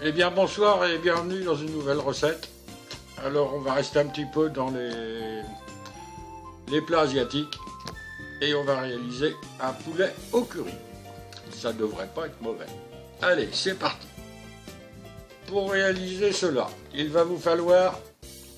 Eh bien bonsoir et bienvenue dans une nouvelle recette. Alors on va rester un petit peu dans les plats asiatiques et on va réaliser un poulet au curry. Ça devrait pas être mauvais. Allez, c'est parti. Pour réaliser cela, il va vous falloir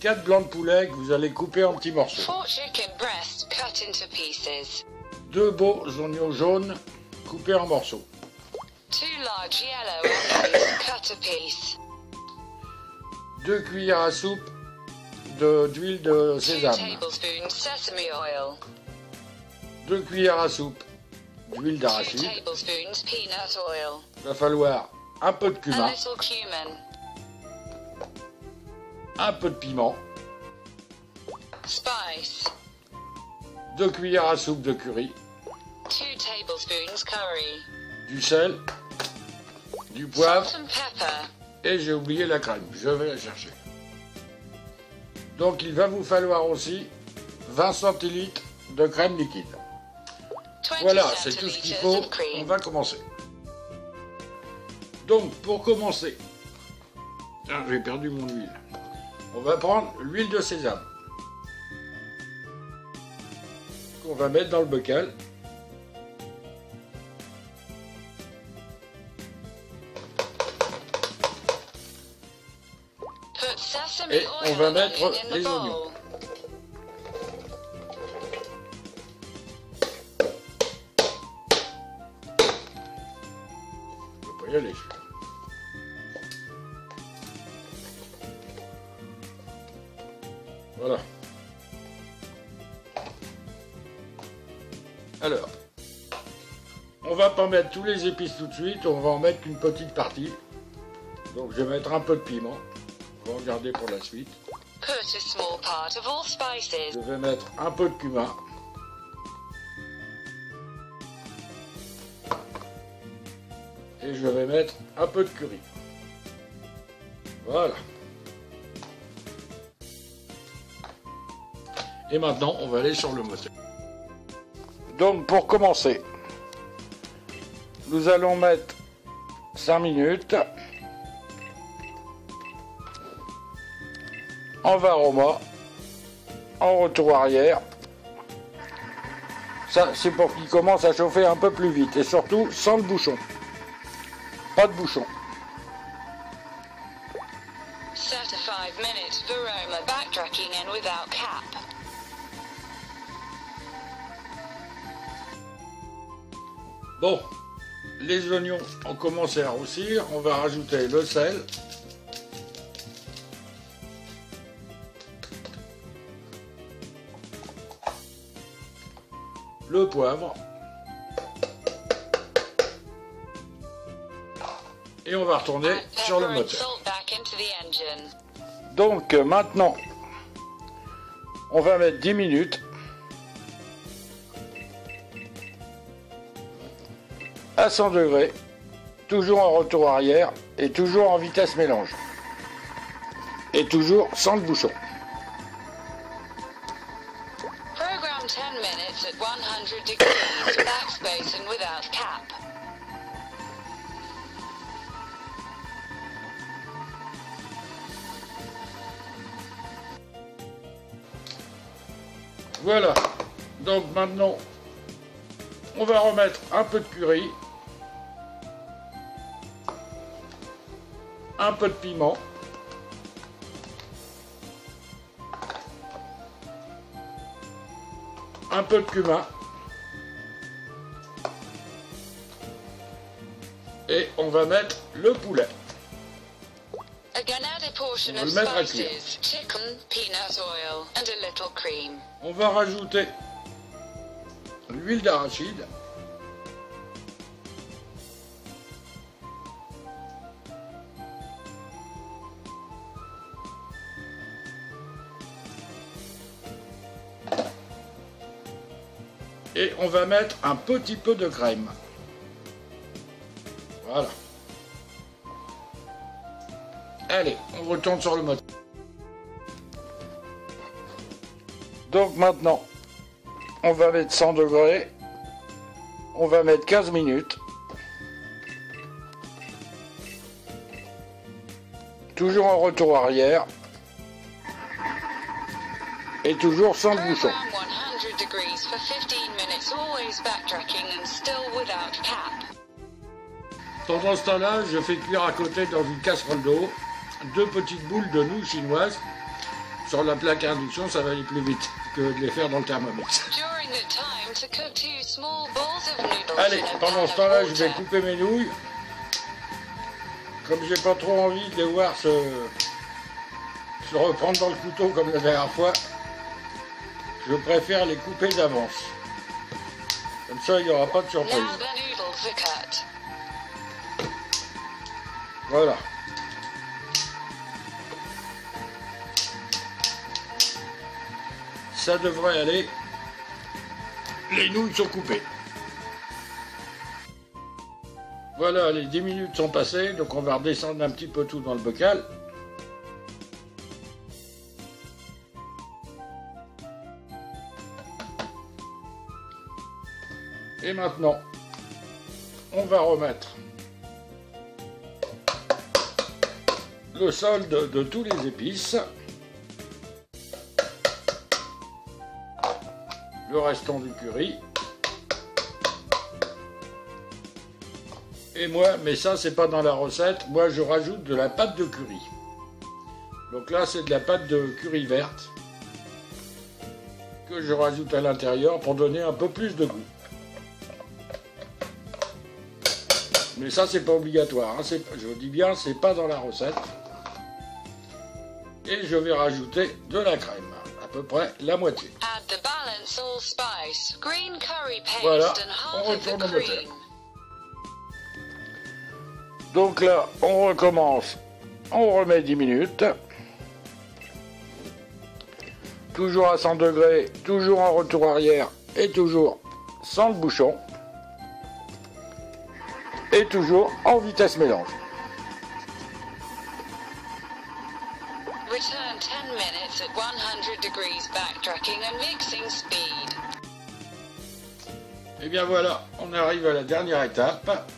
4 blancs de poulet que vous allez couper en petits morceaux. 4 chicken breasts cut into pieces. 2 beaux oignons jaunes coupés en morceaux. 2 large yellow onions cut a piece. 2 cuillères à soupe d'huile de 2 sésame. tablespoons sesame oil. 2 cuillères à soupe d'huile 2 d'arachide. tablespoons peanut oil. Il va falloir un peu de A cumin, little cumin. un peu de piment, Spice. 2 cuillères à soupe de curry, 2 tablespoons curry. du sel, du poivre Salt and pepper. et j'ai oublié la crème. Je vais la chercher. Donc il va vous falloir aussi 20 centilitres de crème liquide. 20 Voilà, c'est tout ce qu'il centiliters faut. of cream. On va commencer. Donc pour commencer, j'ai perdu mon huile. On va prendre l'huile de sésame qu'on va mettre dans le bocal. Put sesame Et oil on va in mettre the les bowl. oignons. Je peux pas y aller, celui-là. Voilà. Alors, on va pas mettre tous les épices tout de suite, on va en mettre qu'une petite partie. Donc je vais mettre un peu de piment, on va regarder pour la suite. Put a small part of all spices. Je vais mettre un peu de cumin. Et je vais mettre un peu de curry. Voilà. Et maintenant, on va aller sur le moteur. Donc, pour commencer, nous allons mettre 5 minutes en varoma, en retour arrière. Ça, c'est pour qu'il commence à chauffer un peu plus vite et surtout sans le bouchon. Pas de bouchon. Set a 5-minute varoma backtracking in without cap. Bon, les oignons ont commencé à roussir. On va rajouter le sel. Le poivre. Et on va retourner Add sur le pepper and moteur. salt back into the engine. Donc maintenant, on va mettre 10 minutes à 100 degrés, toujours en retour arrière et toujours en vitesse mélange. Et toujours sans le bouchon. Program 10 minutes at 100 degrees, backspace and without cap. Voilà, donc maintenant, on va remettre un peu de curry, un peu de piment, un peu de cumin, et on va mettre le poulet. Again add a portion On va of le mettre à cuire. spices, chicken, peanut oil and a little cream. On va rajouter l'huile d'arachide. Et on va mettre un petit peu de crème. Voilà. Allez, on retourne sur le moteur. Donc maintenant, on va mettre 100 degrés. On va mettre 15 minutes. toujours en retour arrière. Et toujours sans le bouchon. Program 100 degrees for 15 minutes, always backtracking and still without cap. Pendant ce temps-là, je fais cuire à côté dans une casserole d'eau 2 petites boules de nouilles chinoises. Sur la plaque à induction, ça va aller plus vite que de les faire dans le Thermomix. During the time to cook 2 small balls of noodles Allez, in a pendant pan ce of temps-là, je vais water. couper mes nouilles. Comme j'ai pas trop envie de les voir se reprendre dans le couteau comme la dernière fois, je préfère les couper d'avance. Comme ça, il n'y aura pas de surprise. Now the noodles are cut. Voilà. Ça devrait aller. Les nouilles sont coupées. Voilà, les 10 minutes sont passées, donc on va redescendre un petit peu tout dans le bocal. Et maintenant, on va remettre le solde de tous les épices. Le restant du curry. Et moi, mais ça c'est pas dans la recette, moi je rajoute de la pâte de curry. Donc là c'est de la pâte de curry verte que je rajoute à l'intérieur pour donner un peu plus de goût. Mais ça c'est pas obligatoire, hein. Je vous dis bien, c'est pas dans la recette. Et je vais rajouter de la crème, à peu près la moitié. Add the balance allspice, green curry paste Voilà, and on half of the retourne au moteur. cream. Donc là, on recommence, on remet 10 minutes. Toujours à 100 degrés, toujours en retour arrière et toujours sans le bouchon. Et toujours en vitesse mélange. Return 10 minutes at 100 degrees backtracking and mixing speed. Et bien voilà, on arrive à la dernière étape.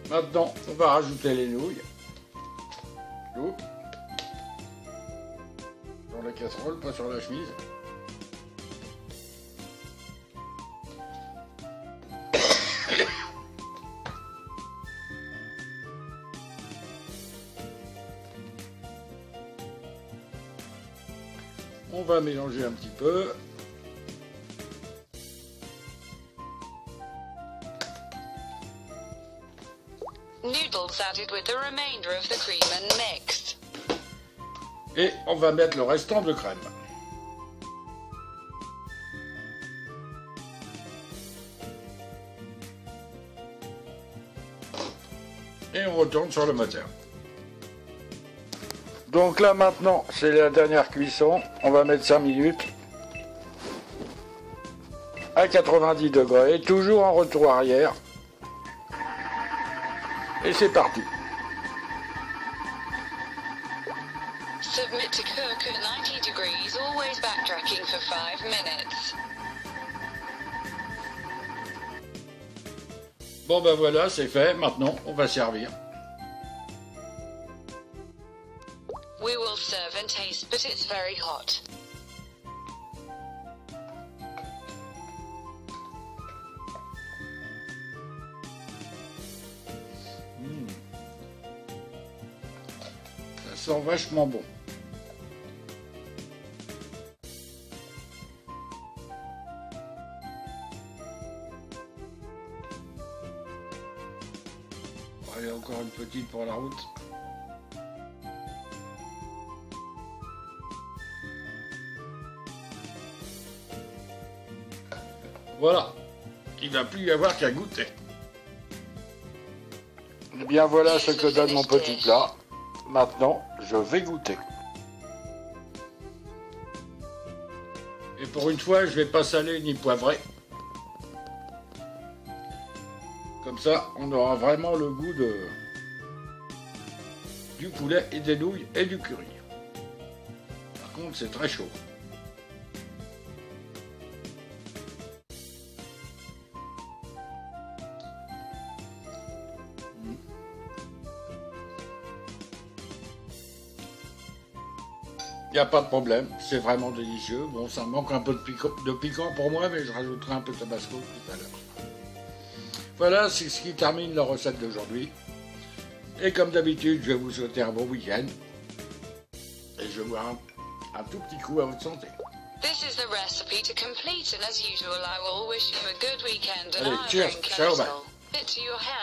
Maintenant, on va rajouter les nouilles. Oups. Dans la casserole, pas sur la chemise. On va mélanger un petit peu. Noodles added with the remainder of the cream and mixed. Et on va mettre le restant de crème. Et on retourne sur le moteur. Donc là maintenant, c'est la dernière cuisson. On va mettre 5 minutes. À 90 degrés, toujours en retour arrière. Et c'est parti. Submit to cook at 90 degrees, always backtracking for 5 minutes. Bon ben voilà, c'est fait. Maintenant, on va servir. We will serve and taste, but it's very hot. Ça sent vachement bon. Allez, encore une petite pour la route. Voilà, il ne va plus y avoir qu'à goûter. Eh bien voilà ce que donne mon petit plat. Maintenant, je vais goûter. Et pour une fois, je ne vais pas saler ni poivrer. Comme ça, on aura vraiment le goût du poulet et des nouilles et du curry. Par contre, c'est très chaud. Il n'y a pas de problème, c'est vraiment délicieux. Bon, ça manque un peu de piquant pour moi, mais je rajouterai un peu de tabasco tout à l'heure. Voilà, c'est ce qui termine la recette d'aujourd'hui. Et comme d'habitude, je vais vous souhaiter un bon week-end. Et je bois un tout petit coup à votre santé. This is the recipe to complete, and as usual, I will wish you a good weekend and Allez, I'll cheers, drink a ciao, bye. little. Bit to your health.